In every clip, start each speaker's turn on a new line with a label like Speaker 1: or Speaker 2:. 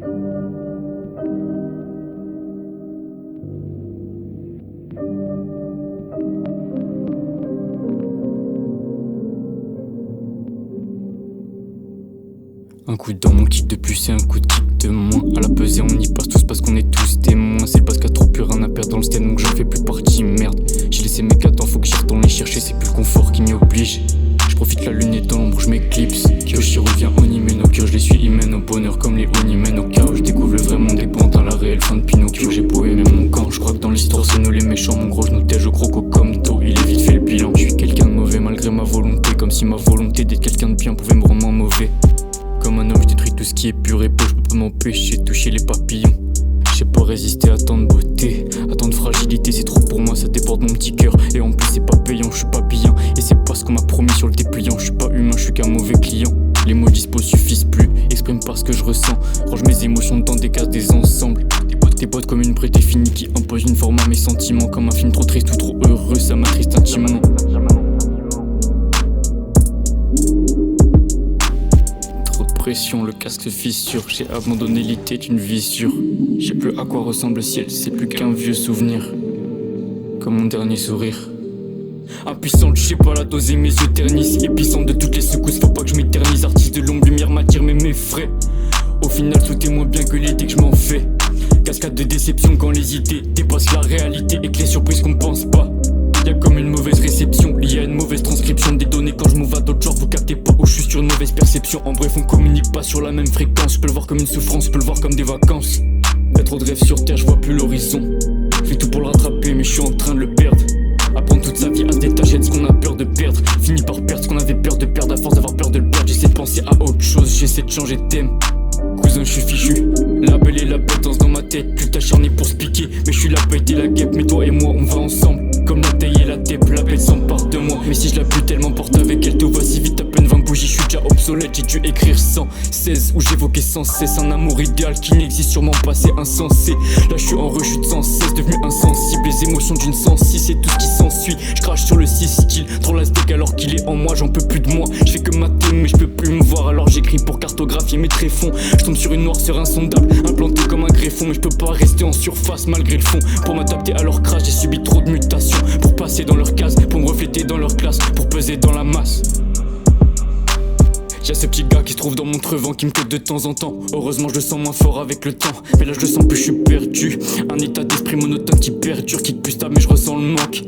Speaker 1: Un coup dans mon kick de plus et un coup de kick de moins. À la pesée on y passe tous parce qu'on est tous témoins. C'est parce qu'il y a trop plus rien à perdre dans le stand donc j'en fais plus partie, merde. J'ai laissé mes cadans, faut que j'y retourne les chercher, c'est plus le confort qui m'y oblige. Je profite la lune et dans l'ombre je m'éclipse. Kyoshi revient Onime no Kyo, je les suis hymen au bonheur comme les Onimen au chaos. Je découvre le vrai monde des pantins, la réelle fin de Pinocchio. J'ai beau aimer mon camp, je crois que dans l'histoire c'est nous les méchants. Mon gros je nous tège au croco comme tôt, il est vite fait le bilan. Je suis quelqu'un de mauvais malgré ma volonté, comme si ma volonté d'être quelqu'un de bien pouvait me rendre mauvais. Comme un homme, je détruis tout ce qui est pur et beau, je peux pas m'empêcher de toucher les papillons. Je sais pas résister à tant de beauté, à tant de fragilité, c'est trop pour moi, ça déborde mon petit cœur. Et en plus c'est pas payant, je suis pas bien. Et c'est pas ce qu'on m'a promis sur le dépliant, je suis pas humain, je suis qu'un mauvais client. Les mots dispo suffisent plus, exprime pas ce que je ressens. Range mes émotions dans des cases, des ensembles. Des boîtes comme une prédéfinie qui impose une forme à mes sentiments. Comme un film trop triste ou trop heureux, ça m'attriste intimement. Le casque se fissure, j'ai abandonné l'idée d'une vissure. Je sais plus à quoi ressemble le ciel, c'est plus qu'un vieux souvenir. Comme mon dernier sourire. Impuissante, je sais pas la doser, mes yeux ternissent. Épicentre de toutes les secousses, faut pas que je m'éternise. Artiste de l'ombre, lumière m'attire mais m'effraie. Au final tout est moins bien que l'idée que je m'en fais. Cascade de déception quand les idées dépassent la réalité et que les surprises qu'on pense pas. Y'a comme une mauvaise réception liée à une mauvaise transcription des données. Quand je m'ouvre à d'autres genres, vous captez pas où je suis sur une mauvaise perception. En bref, on communique pas sur la même fréquence. Je peux le voir comme une souffrance, je peux le voir comme des vacances. Y'a trop de rêves sur terre, je vois plus l'horizon. Je fais tout pour le rattraper, mais je suis en train de le perdre. Apprendre toute sa vie à se détacher de ce qu'on a peur de perdre. Fini par perdre ce qu'on avait peur de perdre. À force d'avoir peur de le perdre, j'essaie de penser à autre chose. J'essaie de changer de thème. Cousin, je suis fichu. La belle et la bête dansent dans ma tête. Plus acharné pour se piquer, mais je suis la bête et la guêpe. Mais toi et moi, on va ensemble. Comme la taille et la tête, la bête s'empare de moi. Mais si je la pue tellement porte avec elle, tout va si vite, à peine 20 bougies, je suis déjà obsolète. J'ai dû écrire 116 où j'évoquais sans cesse un amour idéal qui n'existe sûrement pas, c'est insensé. Là je suis en rechute sans cesse, devenu insensible. Les émotions d'une 106 c'est tout ce qui s'ensuit. Je crache sur le 6 style, trop la steak alors qu'il est en moi, j'en peux plus de moi. Je fais que mater mais je peux plus me voir, alors j'écris pour cartographier mes tréfonds. Je tombe sur une noirceur insondable, implantée comme un greffon. Mais je peux pas rester en surface malgré le fond. Pour m'adapter à leur crash, j'ai subi trop de mutations. Pour passer dans leur case, pour me refléter dans leur classe, pour peser dans la masse. Y'a ce petit gars qui se trouve dans mon trevant qui me cote de temps en temps. Heureusement je le sens moins fort avec le temps. Mais là je le sens plus, je suis perdu. Un état d'esprit monotone qui perdure, qui plus tard mais je ressens le manque.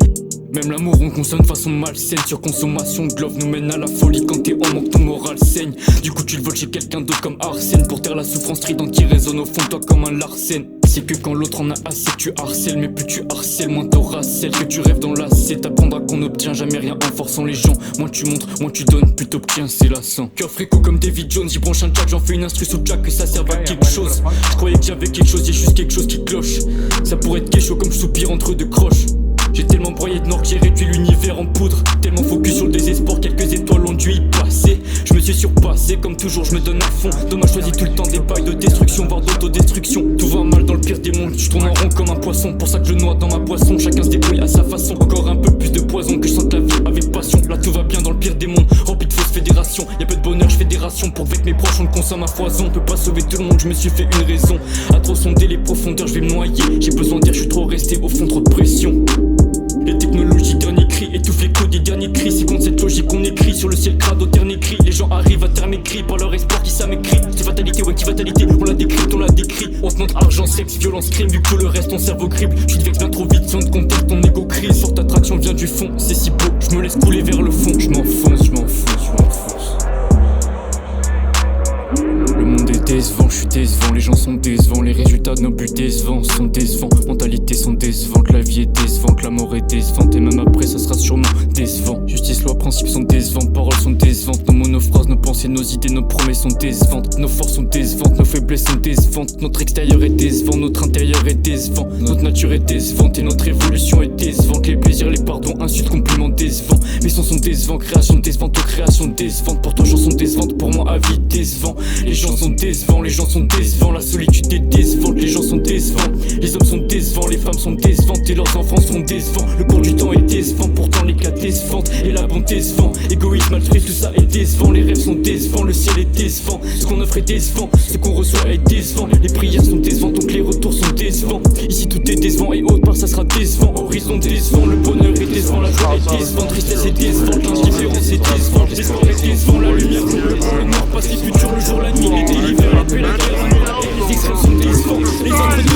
Speaker 1: Même l'amour on consomme de façon malsaine. Surconsommation de love nous mène à la folie. Quand t'es en manque ton moral saigne. Du coup tu le voles chez quelqu'un d'autre comme Arsène. Pour taire la souffrance stridente qui résonne au fond de toi comme un Larsen. C'est que quand l'autre en a assez tu harcèles. Mais plus tu harcèles moins t'auras celle que tu rêves dans l'assiette. T'apprendras qu'on n'obtient jamais rien en forçant les gens. Moins tu montres, moins tu donnes, plus t'obtiens, c'est lassant. Cœur fréco comme David Jones, j'y branche un jack, j'en fais une instru sous jack que ça serve à quelque chose. Je croyais qu'il y avait quelque chose, y'a juste quelque chose qui cloche. Ça pourrait être quelque chose comme je soupire entre deux croches. J'ai tellement broyé de nord que j'ai réduit l'univers en poudre. Tellement focus sur le désespoir, quelques étoiles ont dû y passer. Je me suis surpassé, comme toujours je me donne à fond. Dommage choisi tout le temps des pailles de destruction, voire d'autodestruction. Tout va mal dans le pire des mondes, je tourne en rond comme un poisson. Pour ça que je noie dans ma boisson, chacun se débrouille à sa façon. Encore un peu plus de poison que je sente la vie avec passion. Là tout va bien dans le pire des mondes, rempli de fausses fédérations. Y'a peu de bonheur, je fais des rations pour qu'avec mes proches on le consomme à foison. On peut pas sauver tout le monde, je me suis fait une raison. À trop sonder les profondeurs, je vais me noyer. J'ai besoin d'air, je suis trop resté au fond, trop de pression. Les technologies, dernier cri, étouffe l'écho des derniers cris. C'est contre cette logique qu'on écrit sur le ciel crade au dernier cri. Les gens arrivent à terre mes cris par leur espoir qui ça m'écrit. C'est fatalité, ouais qui fatalité, on la décrit, on la décrit. On se montre argent, sexe, violence, crime. Du coup le reste, ton cerveau crible. Je te vexe bien trop vite, si on te contacte, ton ego crie. Sorte attraction vient du fond, c'est si beau, je me laisse couler vers le fond. Je m'enfonce, je m'enfonce, je m'enfonce. Le monde est décevant, je suis décevant, les gens sont décevants, les résultats de nos buts décevants sont décevants, mentalités sont décevantes, la vie est décevante, la mort est décevante et même après ça sera sûrement décevant. Justice, loi, principes sont décevants, paroles sont décevantes, nos mots, nos phrases, nos pensées, nos idées, nos promesses sont décevantes, nos forces sont décevantes, nos faiblesses sont décevantes, notre extérieur est décevant, notre intérieur est décevant, notre nature est décevante et notre évolution est décevante, les plaisirs, les pardons, insultes, compliments décevants, mes sons sont décevants, création décevante, création décevante, pour toi chansons décevantes, pour moi avis décevant. Les gens sont décevants, les gens sont décevants, la solitude est décevante, les gens sont décevants, les hommes sont décevants, les femmes sont décevantes et leurs enfants sont décevants. Le cours du temps est décevant, pourtant l'éclat décevante et la bonté décevant. Égoïsme, altruisme, tout ça est décevant, les rêves sont décevants, le ciel est décevant, ce qu'on offre est décevant, ce qu'on reçoit est décevant. Les prières sont décevantes donc les retours sont décevants. Ici tout est décevant et autre part ça sera décevant. Horizon décevant, le bonheur est décevant, la joie est décevant, tristesse est décevante, l'indifférence est décevante, l'espoir est décevant, la lumière le noir, passé, futur, le jour, la nuit, l'été, l'hiver, la paix, la guerre, l'amour, la haine, les extrêmes sont décevants. Les entraînements